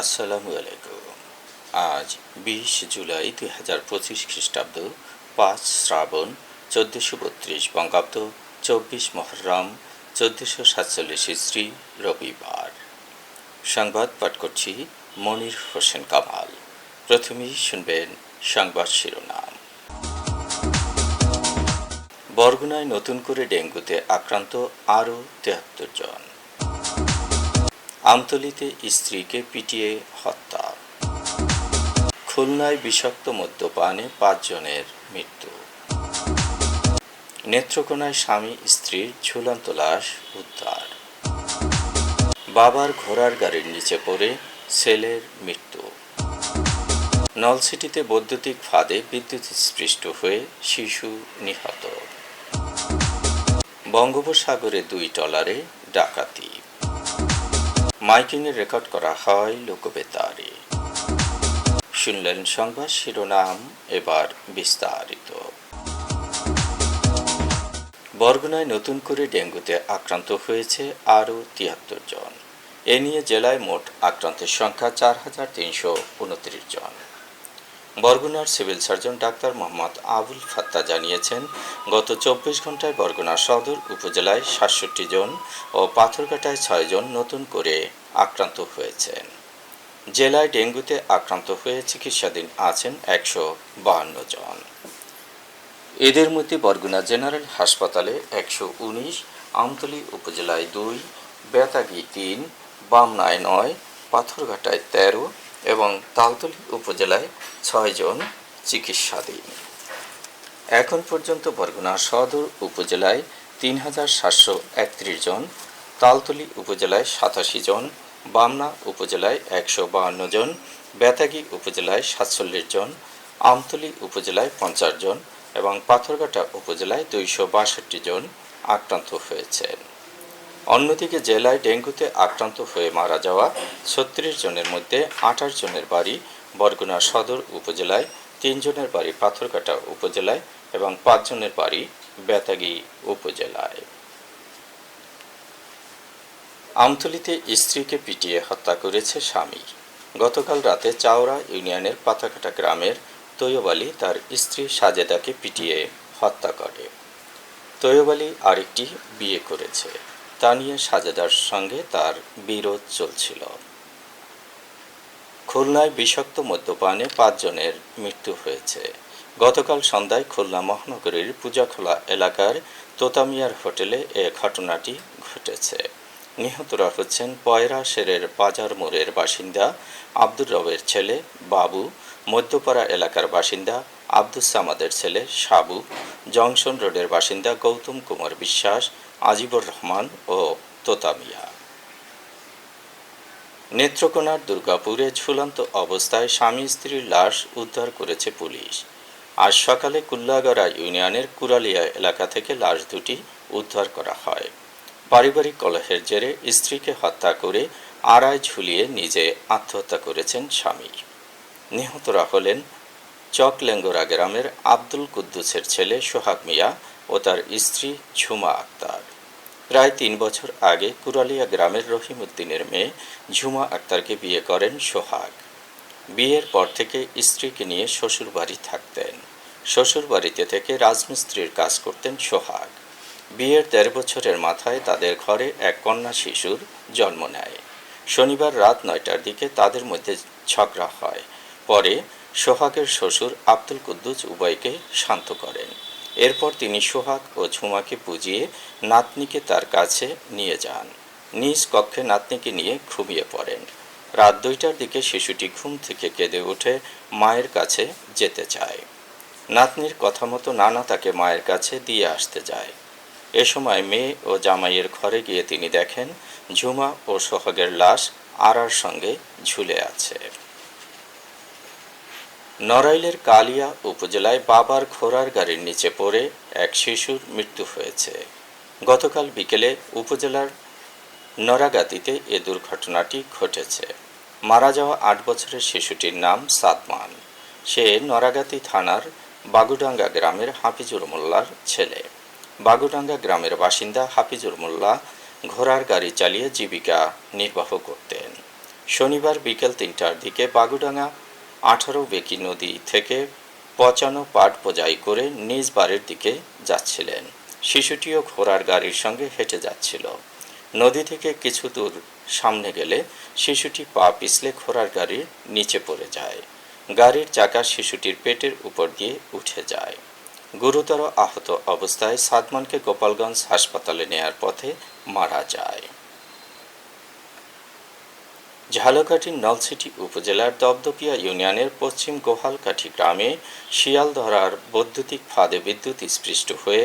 আসসালামু আলাইকুম। আজ 20 জুলাই 2025 খ্রিস্টাব্দ, 5 শ্রাবণ 1432 বঙ্গাব্দ, 24 মহররম 1447 ইসরি, রবিবার। সংবাদ পাঠ করছি মনির হোসেন কামাল। প্রথমেই শুনবেন সংবাদ শিরোনাম। বরগুনায় নতুন করে ডেঙ্গুতে আক্রান্ত আরও 73 জন। আমতলীতে স্ত্রীকে পিটিয়ে হত্যা। খুলনায় বিষাক্ত মদ্যপানে 5 জনের মৃত্যু। নেত্রকোনায় স্বামী স্ত্রীর ঝুলন্ত লাশ উদ্ধার। বাবার ঘোড়ার গাড়ির নিচে পড়ে ছেলের মৃত্যু। নলছিটিতে বৈদ্যুতিক ফাঁদে বিদ্যুৎস্পৃষ্ট হয়ে শিশু নিহত। বঙ্গোপসাগরে 2 ট্রলারে ডাকাতি। মাইকিংয়ে রেকর্ড করা হয় লোকবেতারে। শুনলেন সংবাদ শিরোনাম, এবার বিস্তারিত। বরগুনায় নতুন করে ডেঙ্গুতে আক্রান্ত হয়েছে আরও 73 জন। এ নিয়ে জেলায় মোট আক্রান্তের সংখ্যা 4329 জন। বরগুনার civil surgeon doctor Mohammad Abul Fatta জানিয়েছেন, গত 24 ঘন্টায় বরগুনা সদর উপজেলায় 67 জন ও পাথরঘাটায় 6 জন নতুন করে আক্রান্ত হয়েছেন। জেলায় ডেঙ্গুতে আক্রান্ত হয়ে চিকিৎসাধীন আছেন 152 জন। এদের মধ্যে বরগুনা জেনারেল হাসপাতালে 119, আমতলী উপজেলায় 2, বেতাগী 3, বামনায় 9, পাথরঘাটায় 13 এবং তালতলী উপজেলায় 6 জন চিকিৎসাধীন। এখন পর্যন্ত বরগুনা সদর উপজেলায় 3731 জন, তালতলী উপজেলায় 87 জন, বামনা উপজেলায় 152 জন, বেতাগী উপজেলায় 47 জন, আমতলী উপজেলায় 50 জন এবং পাথরঘাটা উপজেলায় 262 জন আক্রান্ত হয়েছেন। অন্যদিকে জেলায় ডেঙ্গুতে আক্রান্ত হয়ে মারা যাওয়া 36 জনের মধ্যে 28 জনের বাড়ি বরগুনা সদর উপজেলায়, 3 জনের বাড়ি পাথরঘাটা উপজেলায় এবং 5 জনের বাড়ি বেতাগী উপজেলায়। আমতলীতে স্ত্রীকে পিটিয়ে হত্যা করেছে স্বামী। গতকাল রাতে চাওড়া ইউনিয়নের পাতাকাটা গ্রামের তৈয়ব আলী তার স্ত্রী সাজেদাকে পিটিয়ে হত্যা করে। তৈয়ব আলী আরেকটি বিয়ে করেছে, তা নিয়ে সাজেদার সঙ্গে তার বিরোধ চলছিল। খুলনায় বিষাক্ত মদ্যপানে 5 জনের মৃত্যু হয়েছে। গতকাল সন্ধ্যায় খুলনা মহানগরীর পূজাখোলা এলাকার তোতামিয়ার হোটেলে এ ঘটনাটি ঘটেছে। নিহতরা হচ্ছেন পয়রা শেরের বাজার মোড়ের বাসিন্দা আব্দুর রবের ছেলে বাবু, মধ্যপাড়া এলাকার বাসিন্দা আব্দুস সামাদের ছেলে সাবু, জংশন রোডের বাসিন্দা গৌতম কুমার বিশ্বাস, আজিবুর রহমান ও তোতামিয়া। নেত্রকোনার দুর্গাপুরে ঝুলন্ত অবস্থায় স্বামী স্ত্রীর লাশ উদ্ধার করেছে পুলিশ। আজ সকালে কুল্লাগড়া ইউনিয়নের কুরালিয়া এলাকা থেকে লাশ দুটি উদ্ধার করা হয়। পারিবারিক কলহের জেরে স্ত্রীকে হত্যা করে আড়ায় ঝুলিয়ে নিজে আত্মহত্যা করেছেন স্বামী। নিহতরা হলেন চকলেঙ্গোরা গ্রামের আব্দুল কুদ্দুসের ছেলে সোহাগ মিয়া ও তার স্ত্রী ঝুমা আক্তার। প্রায় 3 বছর আগে কুরালিয়া গ্রামের রহিম উদ্দিনের মেয়ে ঝুমা আক্তারকে বিয়ে করেন সোহাগ। বিয়ের পর থেকে স্ত্রীকে নিয়ে শ্বশুরবাড়ি থাকতেন। শ্বশুরবাড়িতে থেকে রাজমিস্ত্রির কাজ করতেন সোহাগ। বিয়ের 13 বছরের মাথায় তাদের ঘরে এক কন্যা শিশুর জন্ম নেয়। শনিবার রাত 9টার দিকে তাদের মধ্যে ঝগড়া হয়। পরে সোহাগের শ্বশুর আব্দুল কুদ্দুস উভয়কে শান্ত করেন। এরপর তিনি সোহাগ ও ঝুমাকে বুঝিয়ে নাতনিকে তার কাছে নিয়ে যান। নিজ কক্ষে নাতনিকে নিয়ে ঘুমিয়ে পড়েন। রাত 2টার দিকে শিশুটি ঘুম থেকে কেঁদে উঠে মায়ের কাছে যেতে চায়। নাতনির কথা মতো নানা তাকে মায়ের কাছে দিয়ে আসতে যায়। এ সময় মেয়ে ও জামাইয়ের ঘরে গিয়ে তিনি দেখেন ঝুমা ও সোহাগের লাশ আড়ার সঙ্গে ঝুলে আছে। নড়াইলের কালিয়া উপজেলায় বাবার ঘোড়ার গাড়ির নিচে পড়ে এক শিশুর মৃত্যু হয়েছে। গতকাল বিকেলে উপজেলার নরাগাতিতে এ দুর্ঘটনাটি ঘটেছে। মারা যাওয়া 8 বছরের শিশুটির নাম সাদমান। সে নরাগাতি থানার বাগুডাঙ্গা গ্রামের হাফিজুর মোল্লার ছেলে। বাগুডাঙ্গা গ্রামের বাসিন্দা হাফিজুর মোল্লা ঘোড়ার গাড়ি চালিয়ে জীবিকা নির্বাহ করতেন। শনিবার বিকেল ৩টার দিকে বাগুডাঙ্গা ১৮ বেকি নদী থেকে পচানো পাট বোঝাই করে নিজ বাড়ির দিকে যাচ্ছিলেন। শিশুটিও ঘোড়ার গাড়ির সঙ্গে হেঁটে যাচ্ছিল। নদী থেকে কিছু দূর সামনে গেলে শিশুটি পা পিছলে ঘোড়ার গাড়ির নিচে পড়ে যায়। গাড়ির চাকা শিশুটির পেটের উপর দিয়ে উঠে যায়। গুরুতর আহত অবস্থায় সাদমানকে গোপালগঞ্জ হাসপাতালে নেয়ার পথে মারা যায়। ঝালকাঠির নলছিটি উপজেলার দপদপিয়া ইউনিয়নের পশ্চিম গোহালকাঠি গ্রামে শিয়ালদরার বৈদ্যুতিক ফাঁদে বিদ্যুৎস্পৃষ্ট হয়ে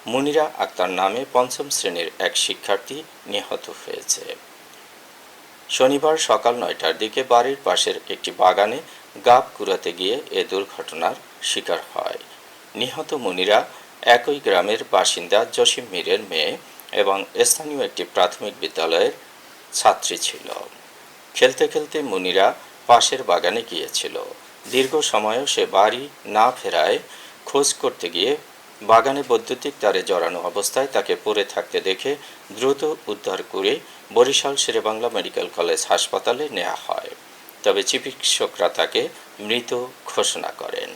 মুনিরা আক্তার নামে পঞ্চম শ্রেণীর এক শিক্ষার্থী নিহত হয়েছে। শনিবার সকাল ৯টার দিকে বাড়ির পাশের একটি বাগানে গাব কুড়াতে গিয়ে এ দুর্ঘটনার শিকার হয়। নিহত মুনিরা একই গ্রামের বাসিন্দা জসিম মীরের মেয়ে এবং স্থানীয় একটি প্রাথমিক বিদ্যালয়ের ছাত্রী ছিল। খেলতে খেলতে মুনিরা পাশের বাগানে গিয়েছিল। দীর্ঘ সময়ও সে বাড়ি না ফেরায় খোঁজ করতে গিয়ে বাগানে বৈদ্যুতিক তারে জড়ানো অবস্থায় তাকে পড়ে থাকতে দেখে দ্রুত উদ্ধার করে বরিশাল শেরেবাংলা মেডিকেল কলেজ হাসপাতালে নেওয়া হয়। তবে চিকিৎসকরা তাকে মৃত ঘোষণা করেন।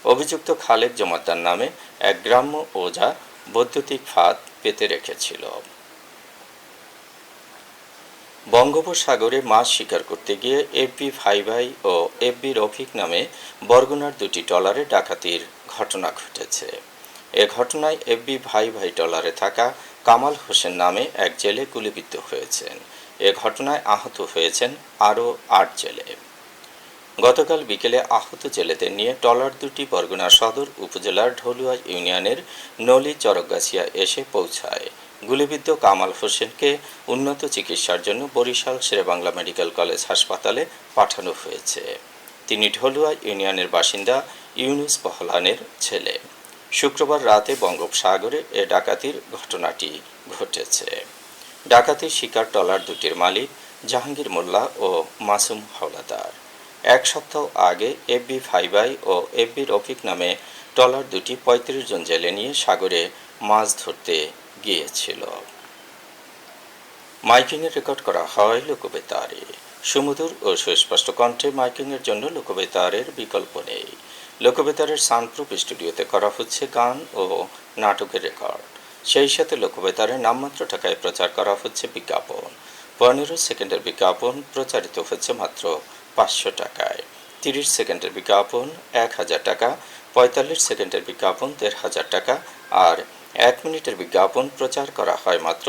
অভিযুক্ত খালেক জমাদ্দার নামে এক গ্রাম্য ওঝা বৈদ্যুতিক ফাঁদ পেতে রেখেছিল। বঙ্গোপসাগরে মাছ শিকার করতে গিয়ে এফবি ভাইভাই ও এফবি রফিক নামে বরগুনার দুটি ট্রলারে ডাকাতির ঘটনা ঘটেছে। এ ঘটনায় এফবি ভাইভাই ট্রলারে থাকা কামাল হোসেন নামে এক জেলে গুলিবিদ্ধ হয়েছেন। এ ঘটনায় আহত হয়েছেন আরও ৮ জেলে। গতকাল বিকেলে আহত জেলেদের নিয়ে ট্রলার দুটি বরগুনা সদর উপজেলার ঢলুয়া ইউনিয়নের নলি চরকগাছিয়া এসে পৌঁছায়। গুলিবিদ্ধ কামাল হোসেনকে উন্নত চিকিৎসার জন্য বরিশাল শেরেবাংলা মেডিকেল কলেজ হাসপাতালে পাঠানো হয়েছে। তিনি ঢলুয়া ইউনিয়নের বাসিন্দা ইউনুস পহলানের ছেলে। শুক্রবার রাতে বঙ্গোপসাগরে এ ডাকাতির ঘটনাটি ঘটেছে। ডাকাতির শিকার ট্রলার দুটির মালিক জাহাঙ্গীর মোল্লা ও মাসুম হাওলাদার। এক সপ্তাহ আগে এফবি ভাইভাই ও এফবি রফিক নামে ট্রলার দুটি ৩৫ জন জেলে নিয়ে সাগরে মাছ ধরতে গিয়েছিল। মাইকিংয়ের রেকর্ড করা হয় লোকবেতারে। সুমধুর ও সুস্পষ্ট কণ্ঠে মাইকিংয়ের জন্য লোকবেতারের বিকল্প নেই। লোকবেতারের সাউন্ডপ্রুফ স্টুডিওতে করা হচ্ছে গান ও নাটকের রেকর্ড। সেই সাথে লোকবেতারের নামমাত্র টাকায় প্রচার করা হচ্ছে বিজ্ঞাপন। ১৫ সেকেন্ডের বিজ্ঞাপন প্রচারিত হচ্ছে মাত্র ৫০০ টাকায়। ৩০ সেকেন্ডের বিজ্ঞাপন ১,০০০ টাকা, ৪৫ সেকেন্ডের বিজ্ঞাপন ১,৫০০ টাকা আর ১ মিনিটের বিজ্ঞাপন প্রচার করা হয় মাত্র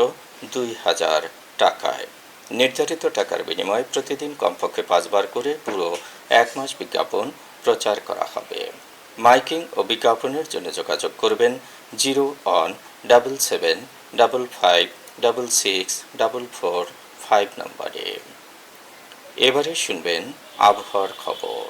২,০০০ টাকায়। নির্ধারিত টাকার বিনিময়ে প্রতিদিন কমপক্ষে ৫ বার করে পুরো ১ মাস বিজ্ঞাপন প্রচার করা হবে। মাইকিং ও বিজ্ঞাপনের জন্য যোগাযোগ করবেন 0-1-755-56-445 নম্বরে। এবারে শুনবেন আবহাওয়ার খবর।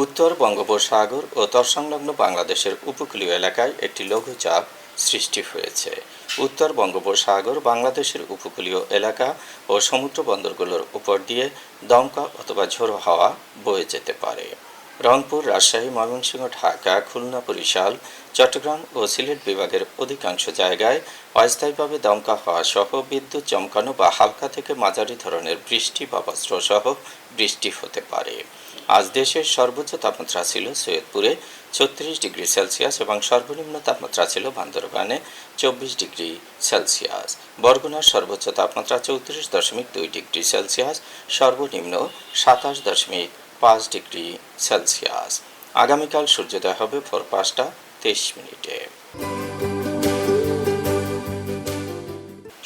উত্তর বঙ্গোপসাগর ও তৎসংলগ্ন বাংলাদেশের উপকূলীয় এলাকায় একটি লঘুচাপ সৃষ্টি হয়েছে। উত্তর বঙ্গোপসাগর বাংলাদেশের উপকূলীয় এলাকা ও সমুদ্র বন্দরগুলোর উপর দিয়ে দমকা অথবা ঝোড়ো হাওয়া বয়ে যেতে পারে। রংপুর, রাজশাহী, ময়মনসিংহ, ঢাকা, খুলনা, বরিশাল, চট্টগ্রাম ও সিলেট বিভাগের অধিকাংশ জায়গায় অস্থায়ীভাবে দমকা হাওয়া সহ বিদ্যুৎ চমকানো বা হালকা থেকে মাঝারি ধরনের বৃষ্টি বা বজ্রসহ বৃষ্টি হতে পারে। আজ দেশের সর্বোচ্চ তাপমাত্রা ছিল সৈয়দপুরে ৩৬ ডিগ্রি সেলসিয়াস এবং সর্বনিম্ন তাপমাত্রা ছিল বান্দরবানে ২৪ ডিগ্রি সেলসিয়াস। বরগুনার সর্বোচ্চ তাপমাত্রা ৩৪.২ ডিগ্রি সেলসিয়াস, সর্বনিম্ন ২৭.৫ ডিগ্রি সেলসিয়াস। আগামীকাল সূর্যোদয় হবে ভোর ৫টা ২৩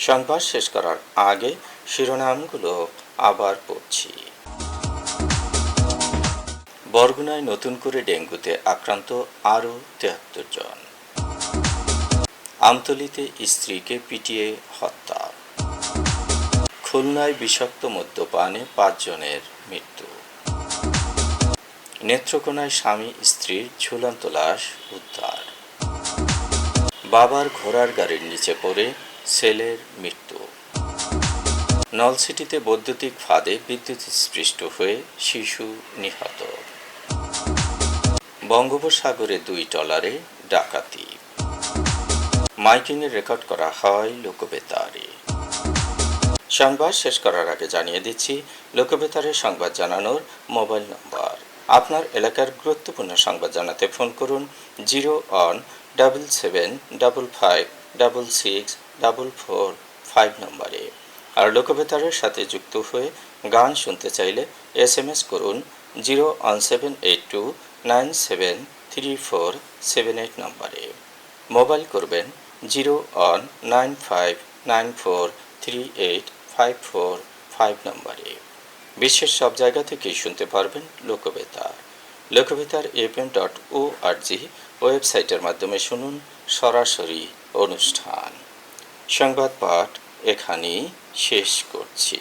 সংবাদ শেষ করার আগে শিরোনামগুলো আবার পড়ছি। বরগুনায় নতুন করে ডেঙ্গুতে আক্রান্ত আরও ৭৩ জন। আমতলীতে স্ত্রীকে পিটিয়ে হত্যা। খুলনায় বিষাক্ত মদ্যপানে ৫ জনের মৃত্যু। নেত্রকোনায় স্বামী স্ত্রীর ঝুলন্ত লাশ উদ্ধার। বাবার ঘোড়ার গাড়ির নিচে পড়ে ছেলের মৃত্যু। নলছিটিতে বৈদ্যুতিক ফাঁদে বিদ্যুৎস্পৃষ্ট হয়ে শিশু নিহত। বঙ্গোপসাগরে ২ ট্রলারে ডাকাতি। মাইকিংয়ে রেকর্ড করা হয় লোকবেতারে। সংবাদ শেষ করার আগে জানিয়ে দিচ্ছি লোকবেতারে সংবাদ জানানোর মোবাইল নম্বর। আপনার এলাকার গুরুত্বপূর্ণ সংবাদ জানাতে ফোন করুন 0-7755664445 নম্বরে। আর লোকবেতারের সাথে যুক্ত হয়ে গান শুনতে চাইলে SMS করুন 01782973478 নম্বরে। মোবাইল করবেন 01959438545 নম্বরে। বিশ্বের সব জায়গা থেকেই শুনতে পারবেন লোকবেতার। লোকবেতার FM.org ওয়েবসাইটের মাধ্যমে শুনুন সরাসরি অনুষ্ঠান। সংবাদ পাঠ এখানেই শেষ করছি।